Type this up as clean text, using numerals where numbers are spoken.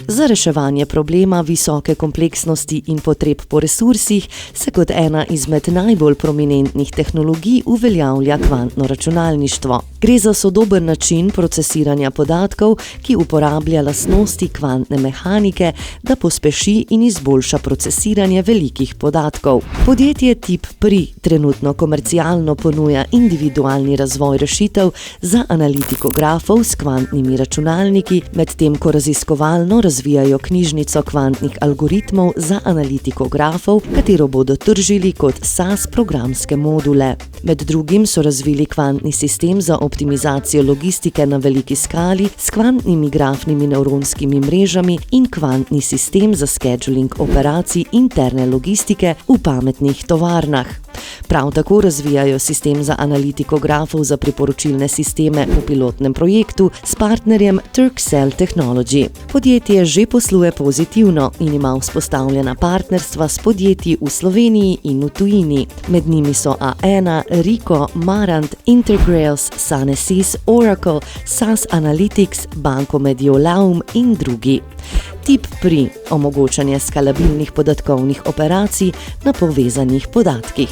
Za reševanje problema visoke kompleksnosti in potreb po resursih se kot ena izmed najbolj prominentnih tehnologij uveljavlja kvantno računalništvo. Gre za sodoben način procesiranja podatkov, ki uporablja lastnosti kvantne mehanike, da pospeši in izboljša procesiranje velikih podatkov. Podjetje TIP-PRI trenutno komercialno ponuja individualni razvoj rešitev za analitiko grafov s kvantnimi računalniki, medtem ko raziskovalno razvijajo knjižnico kvantnih algoritmov za analitiko grafov, katero bodo tržili kot SaaS programske module. Med drugim so razvili kvantni sistem za optimizacijo logistike na veliki skali s kvantnimi grafnimi nevronskimi mrežami in kvantni sistem za scheduling operacij interne logistike v pametnih tovarnah. Prav tako razvijajo sistem za analitiko grafov za priporočilne sisteme v pilotnem projektu s partnerjem Turkcell Technology. Podjetje že posluje pozitivno in ima vzpostavljena partnerstva s podjetji v Sloveniji in v tujini. Med njimi so A1, Ricoh, Marant, Integrales, Sanesys, Oracle, SAS Analytics, Banco Mediolanum in drugi. TIP-PRI – omogočanje skalabilnih podatkovnih operacij na povezanih podatkih.